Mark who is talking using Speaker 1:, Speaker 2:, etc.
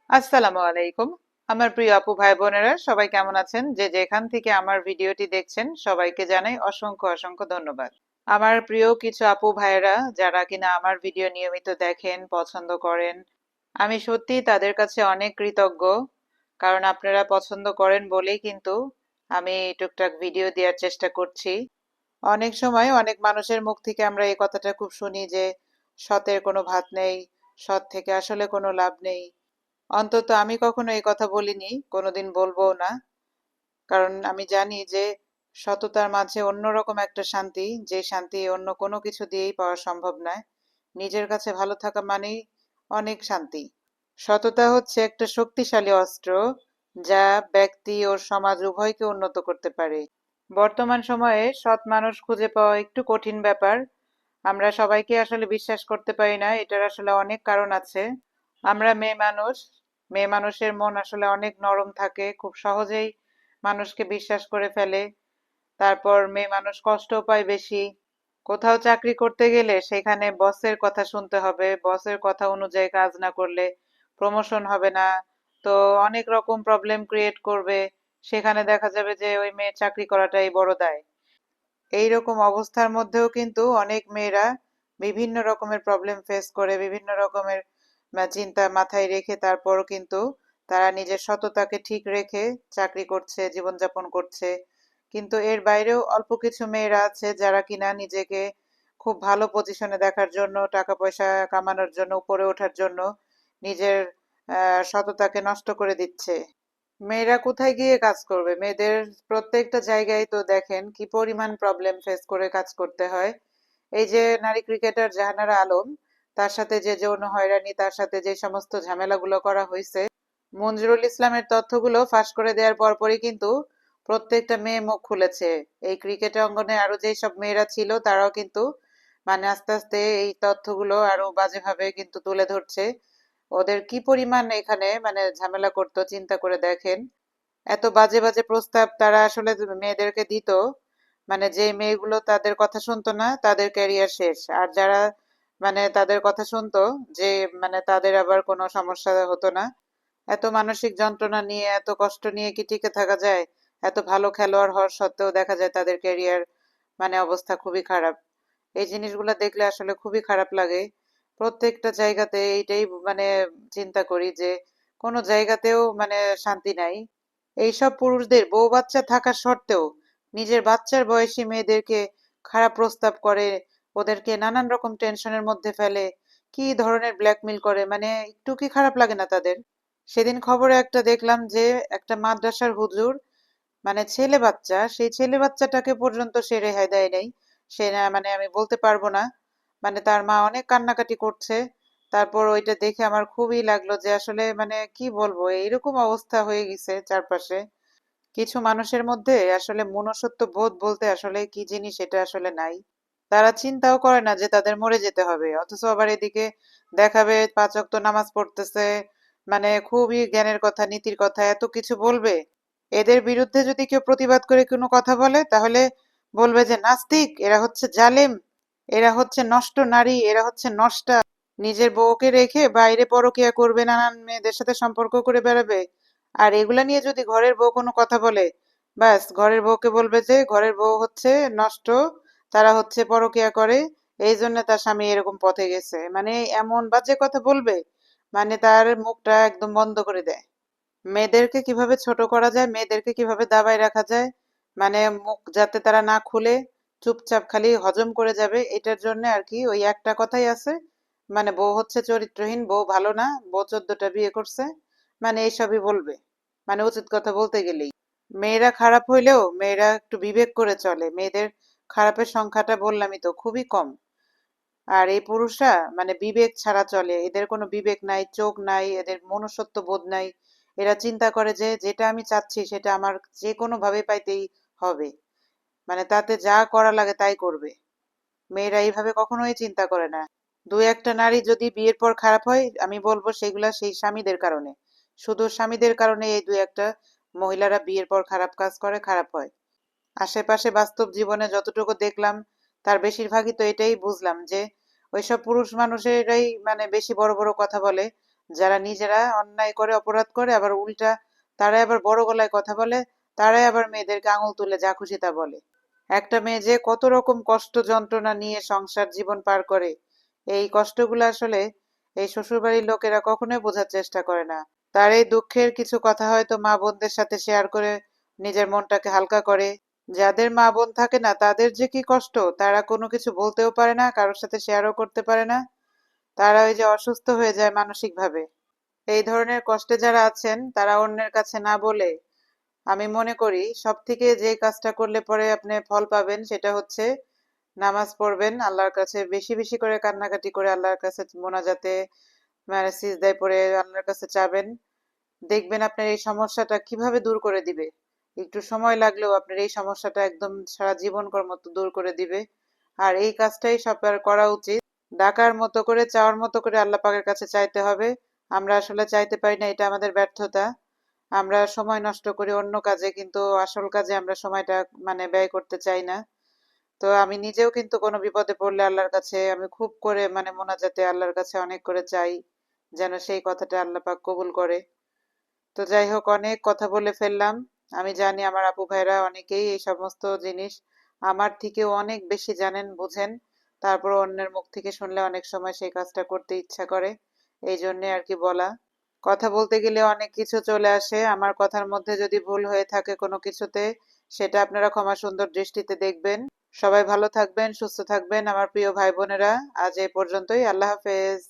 Speaker 1: আসসালামু আলাইকুম। আমার প্রিয় আপু ভাই বোনেরা সবাই কেমন আছেন? যে যেখান থেকে আমার ভিডিওটি দেখছেন সবাইকে জানাই অসংখ্য অসংখ্য ধন্যবাদ। আমার প্রিয় কিছু আপু ভাইয়েরা যারা কিনা আমার ভিডিও নিয়মিত দেখেন, পছন্দ করেন, আমি সত্যিই তাদের কাছে অনেক কৃতজ্ঞ। কারণ আপনারা পছন্দ করেন বলেই কিন্তু আমি টুকটাক ভিডিও দেওয়ার চেষ্টা করছি। অনেক সময় অনেক মানুষের মুখ থেকে আমরা এই কথাটা খুব শুনি যে সতের কোনো ভাত নেই, সৎ থেকে আসলে কোনো লাভ নেই। অন্তত আমি কখনো এই কথা বলিনি, কোনোদিন বলবোও না। কারণ আমি জানি যে সততার মাঝে অন্যরকম একটা শান্তি, যে শান্তি অন্য কোনো কিছু দিয়েই পাওয়া সম্ভব নয়। নিজের কাছে ভালো থাকা মানেই অনেক শান্তি। সততা হচ্ছে একটা শক্তিশালী অস্ত্র, যা ব্যক্তি ও সমাজ উভয়কে উন্নত করতে পারে। বর্তমান সময়ে সৎ মানুষ খুঁজে পাওয়া একটু কঠিন ব্যাপার। আমরা সবাইকে আসলে বিশ্বাস করতে পারি না, এটার আসলে অনেক কারণ আছে। আমরা মেয়ে মানুষের মন আসলে অনেক নরম থাকে, খুব সহজেই মানুষকে বিশ্বাস করে ফেলে। তারপর মেয়ে মানুষ কষ্টও পায় বেশি। কোথাও চাকরি করতে গেলে সেখানে বসের কথা শুনতে হবে, বসের কথা অনুযায়ী কাজ না করলে প্রমোশন হবে না। তো অনেক রকম প্রবলেম ক্রিয়েট করবে। সেখানে দেখা যাবে যে ওই মেয়ের চাকরি করাটাই বড় দায়। এইরকম অবস্থার মধ্যেও কিন্তু অনেক মেয়েরা বিভিন্ন রকমের প্রবলেম ফেস করে, বিভিন্ন রকমের চিন্তা মাথায় রেখে তারপরও কিন্তু তারা নিজের সততাকে ঠিক রেখে চাকরি করছে, জীবনযাপন করছে। কিন্তু এর বাইরেও অল্প কিছু মেয়েরা আছে যারা কিনা নিজেকে খুব ভালো পজিশনে দেখার জন্য, টাকা পয়সা কামানোর জন্য, উপরে ওঠার জন্য নিজের সততাকে নষ্ট করে দিচ্ছে। মেয়েরা কোথায় গিয়ে কাজ করবে? মেয়েদের প্রত্যেকটা জায়গায় তো দেখেন কি পরিমাণ প্রবলেম ফেস করে কাজ করতে হয়। এই যে নারী ক্রিকেটার জাহানারা আলম, তার সাথে যে যৌন হয়রানি, তার সাথে যে সমস্ত ঝামেলাগুলো করা হয়েছে, মঞ্জুরুল ইসলামের তথ্যগুলো ফাঁস করে দেওয়ার পরপরই কিন্তু প্রত্যেকটা মেয়ে মুখ খুলেছে। এই ক্রিকেট অঙ্গনে আরো যেই সব মেয়েরা ছিল তারাও কিন্তু মানে আস্তে আস্তে এই তথ্যগুলো আরো বাজেভাবে কিন্তু তুলে ধরছে। ওদের কি পরিমাণ এখানে মানে ঝামেলা করতো চিন্তা করে দেখেন। এত বাজে বাজে প্রস্তাব তারা আসলে মেয়েদেরকে দিত, মানে যে মেয়েগুলো তাদের কথা শুনতো না তাদের ক্যারিয়ার শেষ, আর যারা মানে তাদের কথা শুনতো, যে মানে তাদের আবার কোনো সমস্যা হতো না। এত মানসিক যন্ত্রণা নিয়ে, এত কষ্ট নিয়ে কি টিকে থাকা যায়? এত ভালো খেলোয়াড় হওয়ার সত্ত্বেও দেখা যায় তাদের ক্যারিয়ার মানে অবস্থা খুবই খারাপ। এই জিনিসগুলো দেখলে আসলে খুবই খারাপ লাগে। প্রত্যেকটা জায়গাতে এইটাই মানে চিন্তা করি যে কোনো জায়গাতেও মানে শান্তি নাই। এইসব পুরুষদের বউ বাচ্চা থাকা সত্ত্বেও নিজের বাচ্চার বয়সী মেয়েদেরকে খারাপ প্রস্তাব করে, ওদেরকে নানান রকম টেনশনের মধ্যে ফেলে, কি ধরনের ব্ল্যাকমেল করে, মানে একটু কি খারাপ লাগে না তাদের? সেদিন খবরে একটা দেখলাম যে একটা মাদ্রাসার হুজুর, মানে ছেলে বাচ্চা, সেই ছেলে বাচ্চাটাকে পর্যন্ত সে রেহাই দেয় নাই। সে না মানে আমি বলতে পারবো না, মানে তার মা অনেক কান্নাকাটি করছে। তারপর ওইটা দেখে আমার খুবই লাগলো যে আসলে মানে কি বলবো, এইরকম অবস্থা হয়ে গেছে চারপাশে। কিছু মানুষের মধ্যে আসলে মনুষ্যত্ব বোধ বলতে আসলে কি জিনিস এটা আসলে নাই। তারা চিন্তাও করে না যে তাদের মরে যেতে হবে, অথচ আবার এদিকে দেখাবে 5 ওয়াক্ত নামাজ পড়তেছে, মানে খুবই জ্ঞানের কথা, নীতির কথা, এত কিছু বলবে। এদের বিরুদ্ধে যদি কেউ প্রতিবাদ করে কোনো কথা বলে তাহলে বলবে যে নাস্তিক, এরা হচ্ছে জালেম, এরা হচ্ছে নষ্ট নারী, এরা হচ্ছে নষ্টা। নিজের বউকে রেখে বাইরে পরকীয়া করবে, নানান মেয়েদের সাথে সম্পর্ক করে বেড়াবে। আর এগুলা নিয়ে যদি ঘরের বউ কোনো কথা বলে, ব্যাস ঘরের বউকে বলবে যে ঘরের বউ হচ্ছে নষ্ট, তারা হচ্ছে পরকীয়া করে, এই জন্য তার স্বামী এরকম পথে গেছে, মানে এমন বাজে কথা বলবে, মানে তার মুখটা একদম বন্ধ করে দেয়। মেয়েদেরকে কিভাবে ছোট করা যায়, মেয়েদেরকে কিভাবে দাবায় রাখা যায়, মানে মুখ যাতে তারা না খুলে চুপচাপ খালি হজম করে যাবে, এটার জন্য আর কি ওই একটা কথাই আছে, মানে বউ হচ্ছে চরিত্রহীন, বউ ভালো না, বউ 14টা বিয়ে করছে, মানে এইসবই বলবে, মানে উচিত কথা বলতে গেলেই। মেয়েরা খারাপ হইলেও মেয়েরা একটু বিবেক করে চলে, মেয়েদের খারাপের সংখ্যাটা বললামই তো খুবই কম। আর এই পুরুষরা মানে বিবেক ছাড়া চলে, এদের কোনো বিবেক নাই, চোখ নাই, এদের মনুষ্যত্ব বোধ নাই। এরা চিন্তা করে যে যেটা আমি চাচ্ছি সেটা আমার যে কোনো ভাবে পাইতেই হবে, মানে তাতে যা করা লাগে তাই করবে। মেয়েরা এইভাবে কখনোই চিন্তা করে না। দুই একটা নারী যদি বিয়ের পর খারাপ হয়, আমি বলবো সেগুলা সেই স্বামীদের কারণে। শুধু স্বামীদের কারণে এই দুই একটা মহিলারা বিয়ের পর খারাপ কাজ করে, খারাপ হয়। আশেপাশে বাস্তব জীবনে যতটুকু দেখলাম তার বেশিরভাগই তো এটাই বুঝলাম যে ওইসব পুরুষ মানুষেরাই মানে বেশি বড় বড় কথা বলে, যারা নিজেরা অন্যায় করে অপরাধ করে আবার উল্টা তারাই আবার বড় গলায় কথা বলে, তারাই আবার মেয়েদেরকে আঙুল তুলে যা খুশি তা বলে। একটা মেয়ে যে কত রকম কষ্ট যন্ত্রণা নিয়ে সংসার জীবন পার করে, এই কষ্টগুলো আসলে এই শ্বশুরবাড়ির লোকেরা কখনোই বোঝার চেষ্টা করে না। তার এই দুঃখের কিছু কথা হয়তো মা বোনদের সাথে শেয়ার করে নিজের মনটাকে হালকা করে। যাদের মা বোন থাকে না তাদের যে কি কষ্ট, তারা কোনো কিছু বলতেও পারে না, কারোর সাথে শেয়ারও করতে পারে না। তারা ওই যে অসুস্থ হয়ে যায় মানসিকভাবে। এই ধরনের কষ্টে যারা আছেন তারা অন্যের কাছে না বলে আমি মনে করি সবথেকে যে কাজটা করলে পরে আপনি ফল পাবেন সেটা হচ্ছে নামাজ পড়বেন, আল্লাহর কাছে বেশি বেশি করে কান্নাকাটি করে আল্লাহর কাছে মোনাজাতে মানে সিজদায় পড়ে আল্লাহর কাছে চাবেন। দেখবেন আপনার এই সমস্যাটা কিভাবে দূর করে দিবে। একটু সময় লাগলেও আপনার এই সমস্যাটা একদম সারা জীবনকর মতো দূর করে দিবে। আর এই কাজটাই সবার করা উচিত। ডাকার মতো করে চাওয়ার মতো করে আল্লাহ পাকের কাছে চাইতে হবে। আমরা আসলে চাইতে পারি না, এটা আমাদের ব্যর্থতা। আমরা সময় নষ্ট করি অন্য কাজে, কিন্তু আসল কাজে আমরা সময়টা মানে ব্যয় করতে চাই না। তো আমি নিজেও কিন্তু কোনো বিপদে পড়লে আল্লাহর কাছে আমি খুব করে মানে মোনাজাতে আল্লাহর কাছে অনেক করে চাই যেন সেই কথাটা আল্লাহ পাক কবুল করে। তো যাই হোক, অনেক কথা বলে ফেললাম। আমি জানি আমার আপু ভাইরা অনেকেই এই সমস্ত জিনিস আমার থেকেও অনেক বেশি জানেন, বুঝেন। তারপর অন্যের মুখ থেকে শুনলে অনেক সময় সেই কাজটা করতে ইচ্ছা করে, এই জন্যে আর কি বলা। কথা বলতে গেলে অনেক কিছু চলে আসে, আমার কথার মধ্যে যদি ভুল হয়ে থাকে কোনো কিছুতে সেটা আপনারা ক্ষমা সুন্দর দৃষ্টিতে দেখবেন। সবাই ভালো থাকবেন, সুস্থ থাকবেন আমার প্রিয় ভাই বোনেরা। আজ এই পর্যন্তই। আল্লাহ হাফেজ।